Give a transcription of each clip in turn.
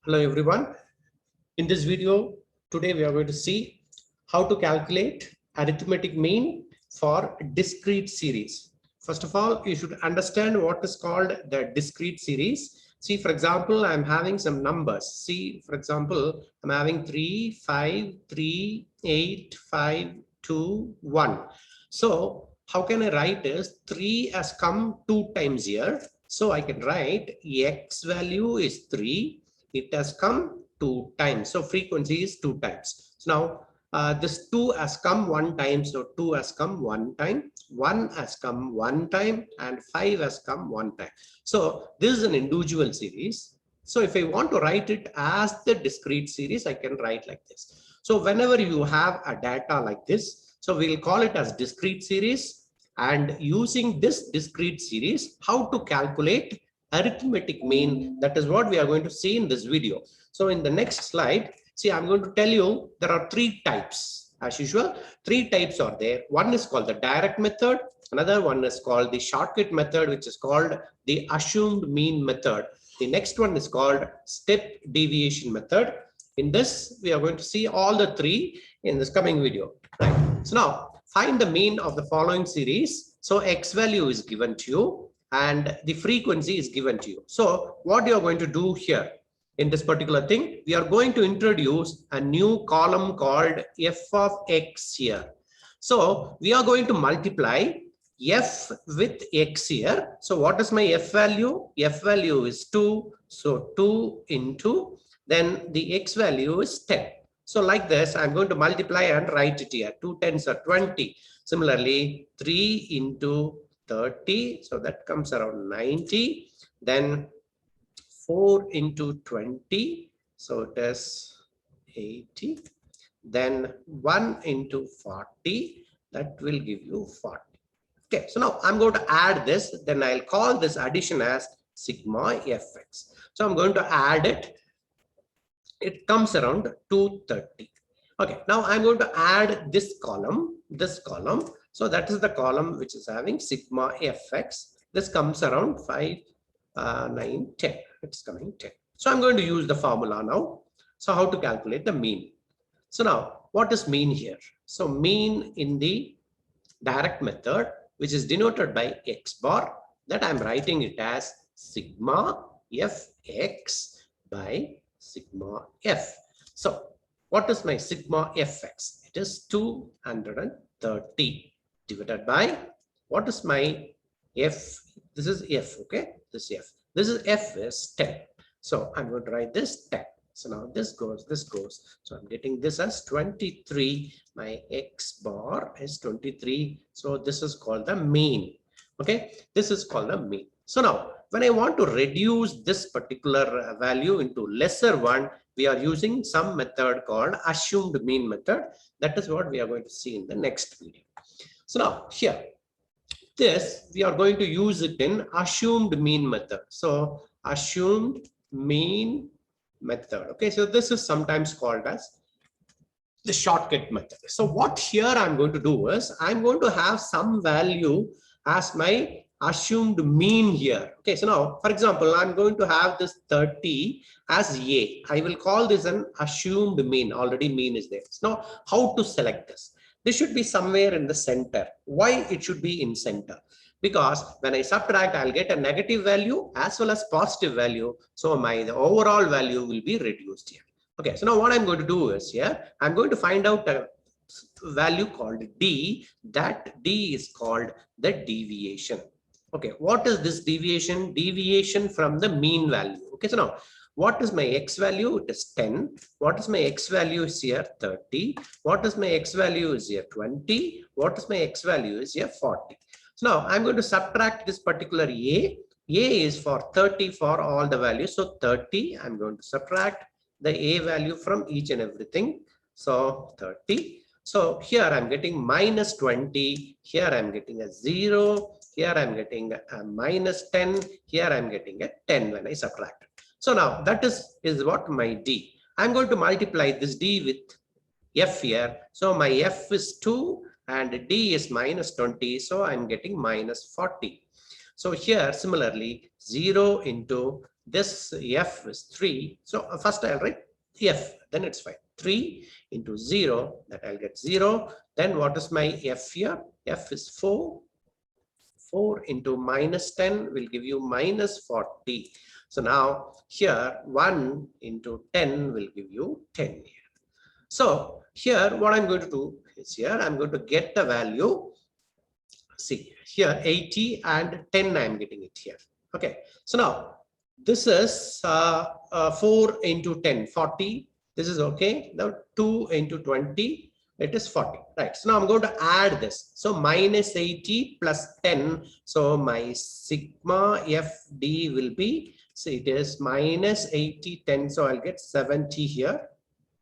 Hello everyone. In this video, today we are going to see how to calculate arithmetic mean for discrete series. First of all, you should understand what is called the discrete series. See, for example, I'm having some numbers. See, for example, I'm having 3, 5, 3, 8, 5, 2, 1. So how can I write this? 3 has come 2 times here. So I can write x value is 3. It has come 2 times. So frequency is 2 times. So now this 2 has come 1 time. So 2 has come 1 time. 1 has come 1 time. And 5 has come 1 time. So this is an individual series. So if I want to write it as the discrete series, I can write like this. So whenever you have a data like this, so we'll call it as discrete series. And using this discrete series, how to calculate arithmetic mean, that is what we are going to see in this video. So in the next slide, see, I'm going to tell you there are 3 types. As usual, 3 types are there. One is called the direct method. Another one is called the shortcut method, which is called the assumed mean method. The next one is called step deviation method. In this, we are going to see all the 3 in this coming video. Right. So now, find the mean of the following series. So x value is given to you and the frequency is given to you. So what you are going to do here in this particular thing, we are going to introduce a new column called f of x here. So we are going to multiply f with x here. So what is my f value? F value is 2. So 2 into, then the x value is 10. So like this, I'm going to multiply and write it here. 2 tens are 20. Similarly, 3 into 30. So that comes around 90. Then 4 into 20. So it is 80. Then 1 into 40. That will give you 40. Okay, so now I'm going to add this. Then I'll call this addition as sigma fx. So I'm going to add it. It comes around 230. Okay, now I'm going to add this column. So that is the column which is having sigma fx. This comes around 5, 9, 10. It's coming 10. So I'm going to use the formula now. So how to calculate the mean? So now, what is mean here? So mean in the direct method, which is denoted by x bar, that I'm writing it as sigma fx by sigma f. So what is my sigma fx? It is 230 divided by, what is my f? This is f, okay? This f. This is f is 10. So I'm going to write this 10. So now this goes. So I'm getting this as 23. My x bar is 23. So this is called the mean. Okay, this is called the mean. So now, when I want to reduce this particular value into lesser one, we are using some method called assumed mean method. That is what we are going to see in the next video. So now here, this we are going to use it in assumed mean method. So assumed mean method. Okay, so this is sometimes called as the shortcut method. So what here I'm going to do is I'm going to have some value as my assumed mean here. Okay, so now, for example, I'm going to have this 30 as a. I will call this an assumed mean. Already mean is there. So now, how to select this? This should be somewhere in the center. Why it should be in center? Because when I subtract, I'll get a negative value as well as positive value. So the overall value will be reduced here. Okay, so now what I'm going to do is here, I'm going to find out a value called d. That d is called the deviation. Okay, what is this deviation? Deviation from the mean value. Okay, so now what is my x value? It is 10. What is my x value is here? 30. What is my x value is here? 20. What is my x value is here? 40. So now I'm going to subtract this particular a. A is for 30 for all the values. So 30, I'm going to subtract the a value from each and everything. So 30. So here I'm getting minus 20. Here I'm getting a 0. Here I'm getting a minus 10. Here I'm getting a 10 when I subtract it. So now that is what my d. I'm going to multiply this d with f here. So my f is 2 and d is minus 20. So I'm getting minus 40. So here similarly 0 into this f is 3. So first I'll write f, then it's fine. 3 into 0, that I'll get 0. Then what is my f here? F is 4. 4 into minus 10 will give you minus 40. So now here 1 into 10 will give you 10 here. So here what I'm going to do is here I'm going to get the value. See here 80 and 10 I'm getting it here. Okay. So now this is 4 into 10, 40. This is okay. Now 2 into 20, it is 40. Right. So now I'm going to add this. So minus 80 plus 10. So my sigma FD will be, so it is minus 80, 10. So I'll get 70 here.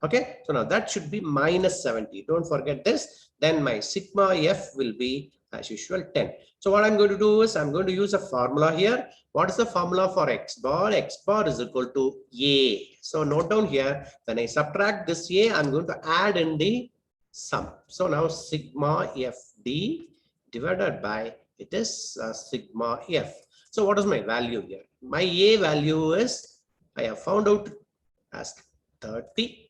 Okay. So now that should be minus 70. Don't forget this. Then my sigma F will be as usual 10. So what I'm going to do is I'm going to use a formula here. What is the formula for x bar? X bar is equal to A. So note down here, when I subtract this A, I'm going to add in the sum. So now sigma FD divided by, it is sigma F. So what is my value here? My A value is, I have found out as 30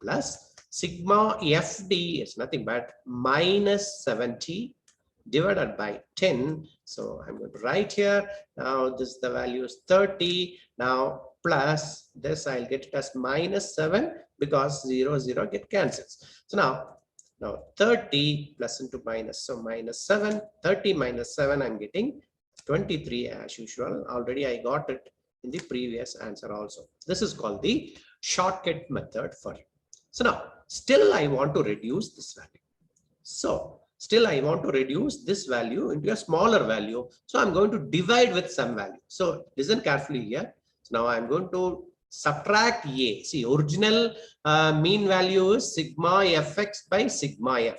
plus sigma FD is nothing but minus 70 divided by 10. So I'm going to write here. Now this the value is 30. Now plus this I'll get it as minus 7 because 0, 0 get cancels. So now 30 plus into minus. So minus 7, 30 minus 7, I'm getting 23 as usual. Already I got it in the previous answer also. This is called the shortcut method for you. So now still I want to reduce this value. So still I want to reduce this value into a smaller value. So I'm going to divide with some value. So listen carefully here. So now I'm going to subtract A. See, original mean value is sigma fx by sigma f.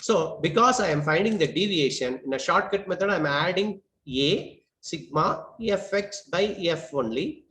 So because I am finding the deviation in a shortcut method, I'm adding A sigma fx by f only.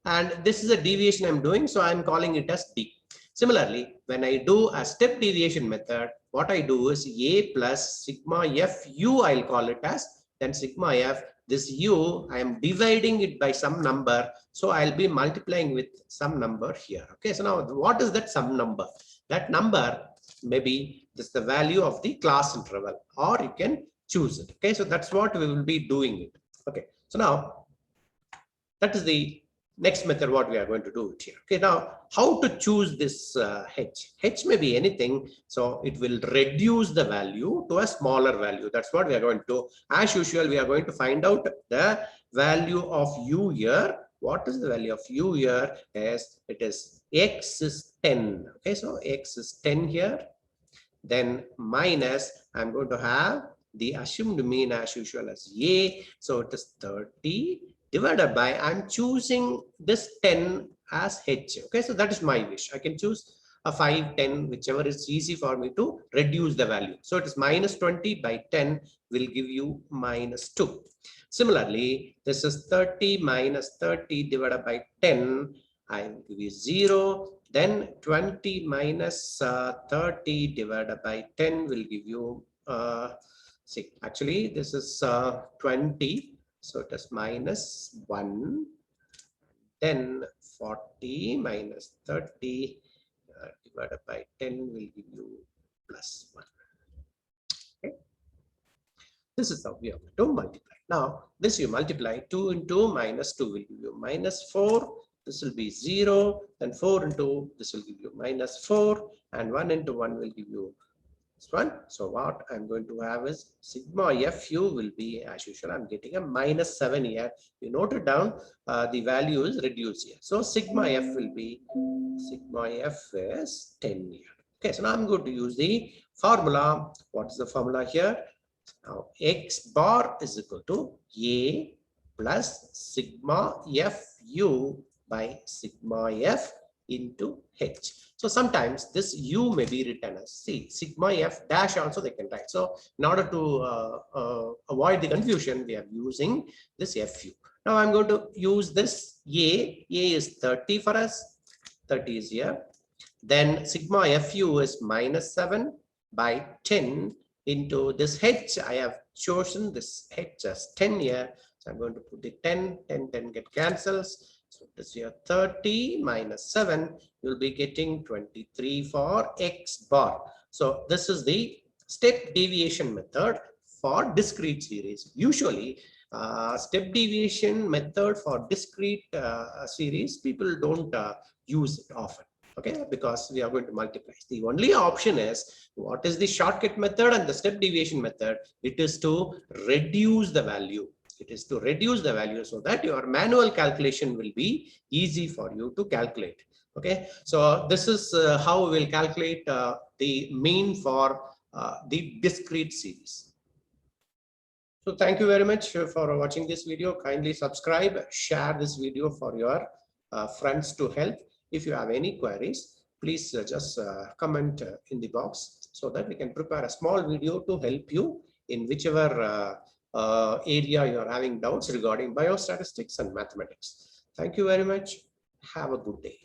And this is a deviation I'm doing. So I'm calling it as D. Similarly, when I do a step deviation method, what I do is A plus sigma fu, I'll call it as, then sigma f, this u, I am dividing it by some number. So I'll be multiplying with some number here. Okay, so now what is that some number? That number, maybe this is the value of the class interval, or you can choose it. Okay, so that's what we will be doing it. Okay, so now that is the next method what we are going to do it here. Okay, now how to choose this h? H may be anything, so it will reduce the value to a smaller value. That's what we are going to do. As usual, we are going to find out the value of u here. What is the value of u here? Is it is x is 10. Okay, so x is 10 here. Then minus, I'm going to have the assumed mean as usual as a. So it is 30. Divided by, I'm choosing this 10 as h. Okay, so that is my wish. I can choose a 5, 10, whichever is easy for me to reduce the value. So it is minus 20 by 10 will give you minus 2. Similarly, this is 30 minus 30 divided by 10. I will give you 0. Then 20 minus 30 divided by 10 will give you, see, actually this is 20. So it is minus 1, then 40 minus 30 divided by 10 will give you plus 1. Okay. This is how we are going to multiply. Now, this you multiply 2 into minus 2 will give you minus 4. This will be 0. Then 4 into this will give you minus 4. And 1 into 1 will give you this one. So what I'm going to have is sigma fu will be as usual. I'm getting a minus 7 here. You note it down. The value is reduced here. So sigma f will be, sigma f is 10 here. Okay, so now I'm going to use the formula. What is the formula here? Now x bar is equal to a plus sigma fu by sigma f into h. So sometimes this u may be written as, see, sigma f dash also they can write. So in order to avoid the confusion, we are using this fu. Now I'm going to use this a. A is 30 for us. 30 is here. Then sigma fu is minus 7 by 10 into this h. I have chosen this h as 10 here. So So I'm going to put the 10, 10, 10 get cancels. So this here 30 minus 7, you'll be getting 23 for x bar. So this is the step deviation method for discrete series. Usually, step deviation method for discrete series, people don't use it often. Okay, because we are going to multiply. The only option is what is the shortcut method and the step deviation method? It is to reduce the value. It is to reduce the value so that your manual calculation will be easy for you to calculate. Okay, so this is how we will calculate the mean for the discrete series. So thank you very much for watching this video. Kindly subscribe, share this video for your friends to help. If you have any queries, please just comment in the box so that we can prepare a small video to help you in whichever area you are having doubts regarding biostatistics and mathematics. Thank you very much. Have a good day.